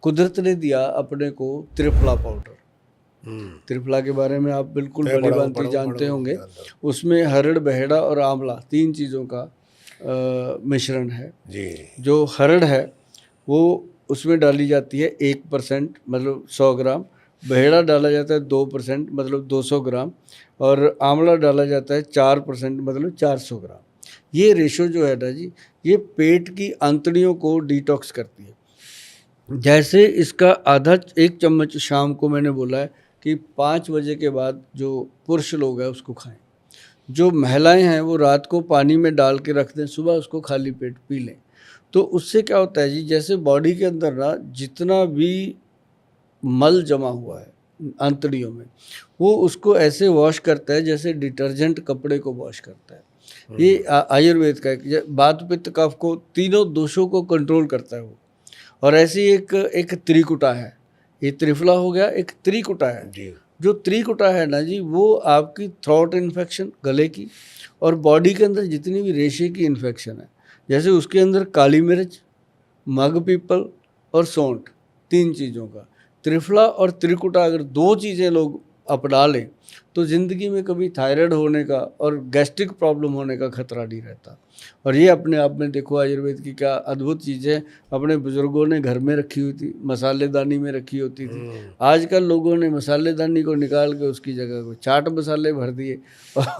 कुदरत ने दिया अपने को त्रिफला पाउडर। त्रिफला के बारे में आप बिल्कुल भली भांति जानते होंगे। उसमें हरड़, बहेड़ा और आंवला 3 चीज़ों का मिश्रण है जी। जो हरड़ है वो उसमें डाली जाती है 1% मतलब 100 ग्राम, बहेड़ा डाला जाता है 2% मतलब 200 ग्राम, और आंवला डाला जाता है 4% मतलब 400 ग्राम। ये रेशो जो है ना जी, ये पेट की आंतड़ियों को डिटॉक्स करती है। जैसे इसका आधा 1 चम्मच शाम को मैंने बोला है कि 5 बजे के बाद जो पुरुष लोग हैं उसको खाएं। जो महिलाएं हैं वो रात को पानी में डाल के रख दें, सुबह उसको खाली पेट पी लें। तो उससे क्या होता है जी, जैसे बॉडी के अंदर ना जितना भी मल जमा हुआ है आंतड़ियों में, वो उसको ऐसे वॉश करता है जैसे डिटर्जेंट कपड़े को वॉश करता है। ये आयुर्वेद का एक वात पित्त कफ को, तीनों दोषों को कंट्रोल करता है वो। और ऐसी एक त्रिकुटा है, ये त्रिफला हो गया, एक त्रिकुटा है जी। जो त्रिकुटा है ना जी, वो आपकी थ्रोट इन्फेक्शन, गले की, और बॉडी के अंदर जितनी भी रेशे की इन्फेक्शन है, जैसे उसके अंदर काली मिर्च, मग पीपल और सौंठ, 3 चीज़ों का त्रिफला और त्रिकुटा अगर 2 चीज़ें लोग अपना लें तो ज़िंदगी में कभी थायराइड होने का और गैस्ट्रिक प्रॉब्लम होने का खतरा नहीं रहता। और ये अपने आप में देखो आयुर्वेद की क्या अद्भुत चीज़ें अपने बुजुर्गों ने घर में रखी हुई थी, मसालेदानी में रखी होती थी। आजकल लोगों ने मसालेदानी को निकाल के उसकी जगह को चाट मसाले भर दिए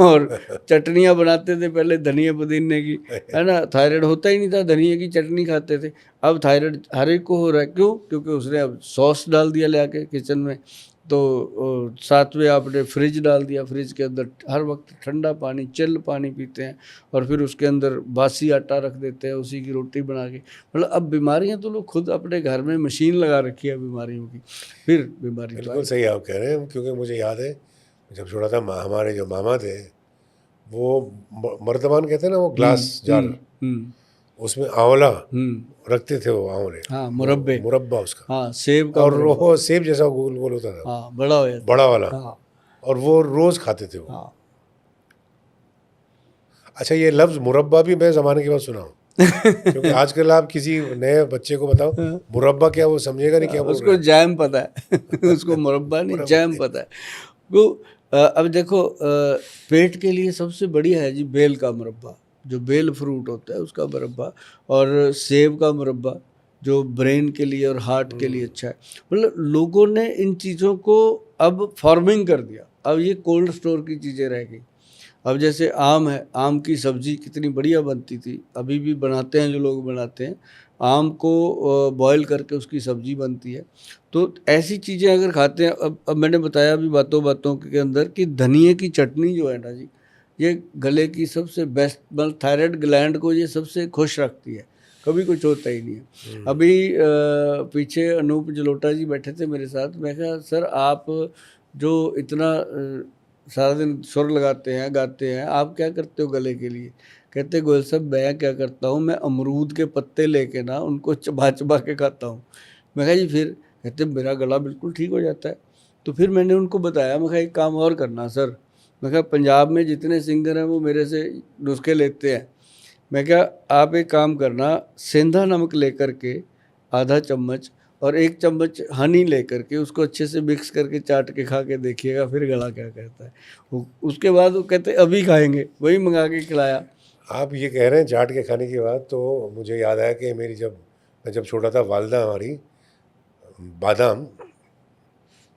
और चटनियाँ बनाते थे पहले धनिया पुदीने की, है ना। थायराइड होता ही नहीं था, धनिया की चटनी खाते थे। अब थायराइड हर एक को हो रहा है, क्यों? क्योंकि उसने अब सॉस डाल दिया ले आके किचन में, तो साथ में आपने फ्रिज डाल दिया, फ्रिज के अंदर हर वक्त ठंडा पानी, चिल पानी पीते हैं, और फिर उसके अंदर बासी आटा रख देते हैं, उसी की रोटी बना के। मतलब अब बीमारियां तो लोग खुद अपने घर में मशीन लगा रखी है बीमारियों की, फिर बीमारी। बिल्कुल सही आप कह रहे हैं, क्योंकि मुझे याद है जब छोटा था, हमारे जो मामा थे वो मर्तबान कहते हैं ना, वो ग्लास जार, उसमें आंवला रखते थे, वो आंवले, हाँ, मुरब्बा उसका, हाँ, सेब का, और वो सेब जैसा गोल गोल होता था, हाँ, बड़ा वाला, हाँ, और वो रोज खाते थे वो। हाँ। अच्छा, ये लफ्ज मुरब्बा भी मैं जमाने के बाद सुना हूँ क्योंकि आजकल आप किसी नए बच्चे को बताओ मुरब्बा क्या, वो समझेगा नहीं क्या बोल रहे हैं। उसको जैम पता है उसको मुरब्बा नहीं, जैम पता है। वो अब देखो, पेट के लिए सबसे बढ़िया है जी बेल का मुरब्बा, जो बेल फ्रूट होता है उसका मुरब्बा, और सेब का मुरब्बा जो ब्रेन के लिए और हार्ट के लिए अच्छा है। मतलब लोगों ने इन चीज़ों को अब फार्मिंग कर दिया, अब ये कोल्ड स्टोर की चीज़ें रह गई। अब जैसे आम है, आम की सब्ज़ी कितनी बढ़िया बनती थी, अभी भी बनाते हैं जो लोग बनाते हैं, आम को बॉयल करके उसकी सब्ज़ी बनती है। तो ऐसी चीज़ें अगर खाते हैं, अब मैंने बताया अभी बातों बातों के अंदर कि धनिए की चटनी जो है ना जी, ये गले की सबसे बेस्ट, मतलब थायराइड ग्लैंड को ये सबसे खुश रखती है, कभी कुछ होता ही नहीं है। अभी पीछे अनूप जलोटा जी बैठे थे मेरे साथ, मैं कहा सर आप जो इतना सारा दिन सुर लगाते हैं, गाते हैं, आप क्या करते हो गले के लिए? कहते गोयल साहब मैं क्या करता हूँ, मैं अमरूद के पत्ते लेके ना उनको चबा चबा के खाता हूँ। मैं कहा जी फिर? कहते मेरा गला बिल्कुल ठीक हो जाता है। तो फिर मैंने उनको बताया, मैं कहा एक काम और करना सर, मैं कहा पंजाब में जितने सिंगर हैं वो मेरे से नुस्खे लेते हैं, मैं क्या आप एक काम करना, सेंधा नमक लेकर के आधा चम्मच और 1 चम्मच हनी लेकर के उसको अच्छे से मिक्स करके चाट के खा के देखिएगा, फिर गला क्या कहता है। उसके बाद वो कहते अभी खाएंगे, वही मंगा के खिलाया। आप ये कह रहे हैं चाट के खाने की बात, तो मुझे याद आया कि मैं जब छोटा था, वालदा हमारी बादाम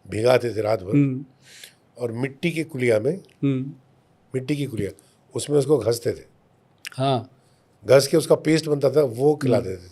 भिगाते थे रात भर, और मिट्टी की कुलिया में, मिट्टी की कुलिया, उसमें उसको घसते थे, हाँ, घस के उसका पेस्ट बनता था, वो खिला देते थे।